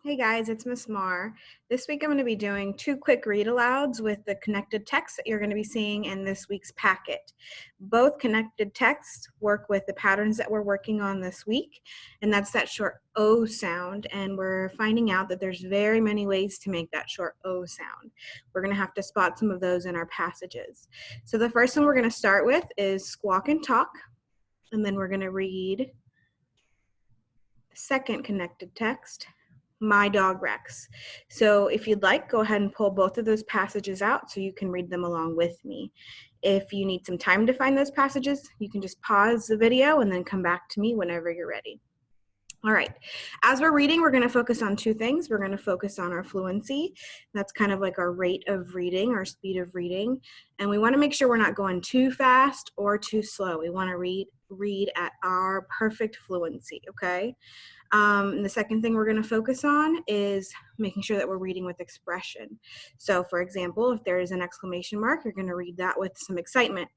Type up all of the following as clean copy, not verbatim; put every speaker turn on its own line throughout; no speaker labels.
Hey guys, it's Miss Mar. This week I'm going to be doing two quick read alouds with the connected text that you're going to be seeing in this week's packet. Both connected texts work with the patterns that we're working on this week, and that's that short O sound, and we're finding out that there's very many ways to make that short O sound. We're going to have to spot some of those in our passages. So the first one we're going to start with is squawk and talk, and then we're going to read the second connected text, My Dog Rex. So if you'd like, go ahead and pull both of those passages out so you can read them along with me. If you need some time to find those passages, you can just pause the video and then come back to me whenever you're ready. All right, as we're reading, we're going to focus on two things. We're going to focus on our fluency. That's kind of like our rate of reading, our speed of reading. And we want to make sure we're not going too fast or too slow. We want to read at our perfect fluency, okay? And the second thing we're going to focus on is making sure that we're reading with expression. So for example, if there is an exclamation mark, you're going to read that with some excitement.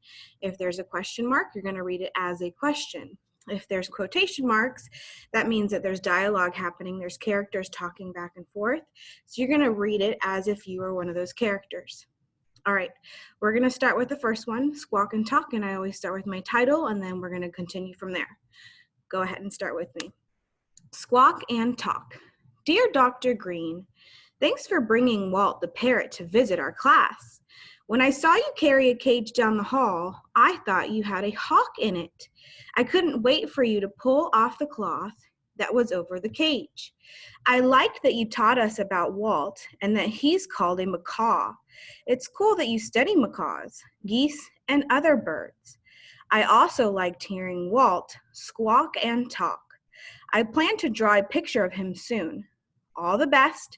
If there's a question mark, you're going to read it as a question. If there's quotation marks, that means that there's dialogue happening, there's characters talking back and forth. So you're going to read it as if you were one of those characters. All right, we're going to start with the first one, squawk and talk, and I always start with my title, and then we're going to continue from there. Go ahead and start with me. Squawk and talk. Dear Dr. Green, thanks for bringing Walt the parrot to visit our class. When I saw you carry a cage down the hall, I thought you had a hawk in it. I couldn't wait for you to pull off the cloth that was over the cage. I liked that you taught us about Walt and that he's called a macaw. It's cool that you study macaws, geese, and other birds. I also liked hearing Walt squawk and talk. I plan to draw a picture of him soon. All the best,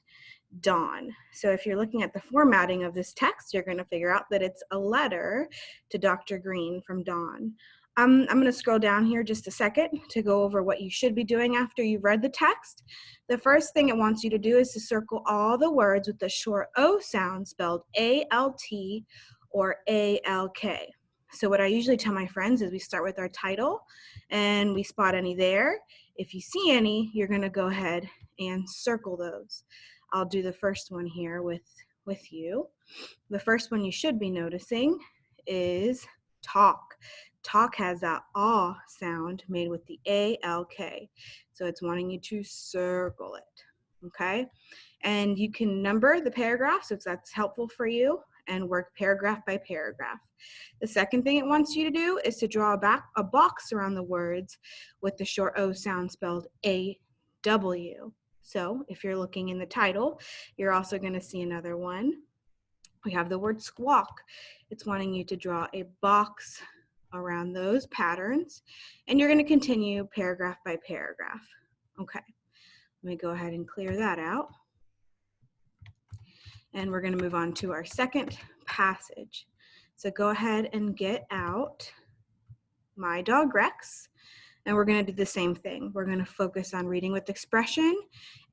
Dawn. So if you're looking at the formatting of this text, you're going to figure out that it's a letter to Dr. Green from Dawn. I'm going to scroll down here just a second to go over what you should be doing after you've read the text. The first thing it wants you to do is to circle all the words with the short O sound spelled A-L-T or A-L-K. So what I usually tell my friends is we start with our title and we spot any there. If you see any, you're going to go ahead and circle those. I'll do the first one here with you. The first one you should be noticing is talk. Talk has that ah sound made with the A-L-K. So it's wanting you to circle it, okay? And you can number the paragraphs if that's helpful for you and work paragraph by paragraph. The second thing it wants you to do is to draw a box around the words with the short O sound spelled A-W. So if you're looking in the title, you're also going to see another one. We have the word squawk. It's wanting you to draw a box around those patterns, and you're going to continue paragraph by paragraph. Okay, let me go ahead and clear that out. And we're going to move on to our second passage. So go ahead and get out My Dog Rex, and we're going to do the same thing. We're going to focus on reading with expression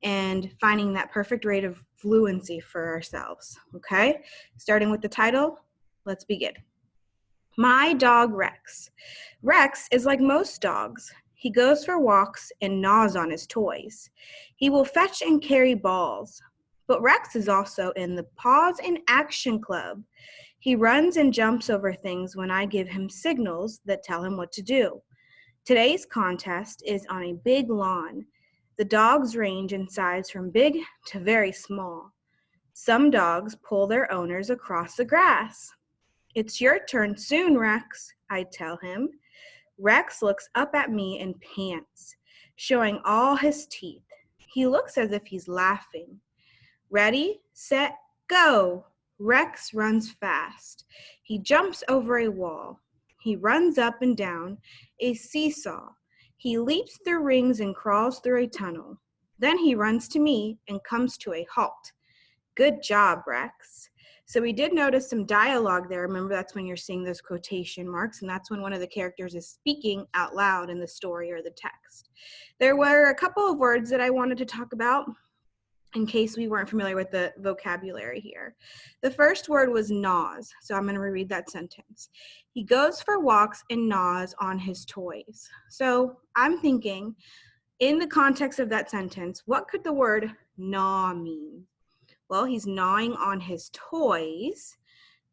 and finding that perfect rate of fluency for ourselves, okay? Starting with the title, let's begin. My Dog Rex. Rex is like most dogs. He goes for walks and gnaws on his toys. He will fetch and carry balls. But Rex is also in the Paws in Action Club. He runs and jumps over things when I give him signals that tell him what to do. Today's contest is on a big lawn. The dogs range in size from big to very small. Some dogs pull their owners across the grass. It's your turn soon, Rex, I tell him. Rex looks up at me and pants, showing all his teeth. He looks as if he's laughing. Ready, set, go! Rex runs fast. He jumps over a wall. He runs up and down a seesaw. He leaps through rings and crawls through a tunnel. Then he runs to me and comes to a halt. Good job, Rex. So we did notice some dialogue there. Remember, that's when you're seeing those quotation marks, and that's when one of the characters is speaking out loud in the story or the text. There were a couple of words that I wanted to talk about in case we weren't familiar with the vocabulary here. The first word was gnaws, so I'm going to reread that sentence. He goes for walks and gnaws on his toys. So I'm thinking in the context of that sentence, what could the word gnaw mean? Well, he's gnawing on his toys.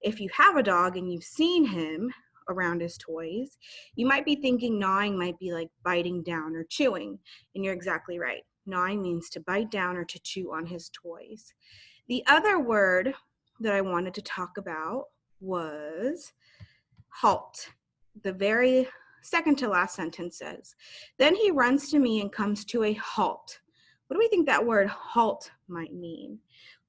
If you have a dog and you've seen him around his toys, you might be thinking gnawing might be like biting down or chewing, and you're exactly right. Gnawing means to bite down or to chew on his toys. The other word that I wanted to talk about was halt. The very second to last sentence says, then he runs to me and comes to a halt. What do we think that word halt might mean?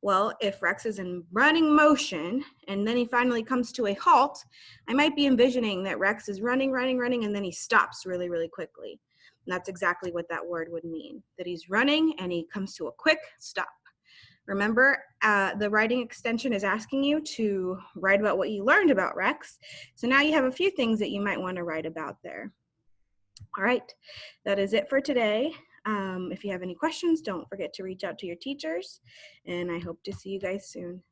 Well, if Rex is in running motion and then he finally comes to a halt, I might be envisioning that Rex is running, and then he stops really, really quickly. And that's exactly what that word would mean, that he's running and he comes to a quick stop. Remember, the writing extension is asking you to write about what you learned about Rex. So now you have a few things that you might want to write about there. All right, that is it for today. If you have any questions, don't forget to reach out to your teachers, and I hope to see you guys soon.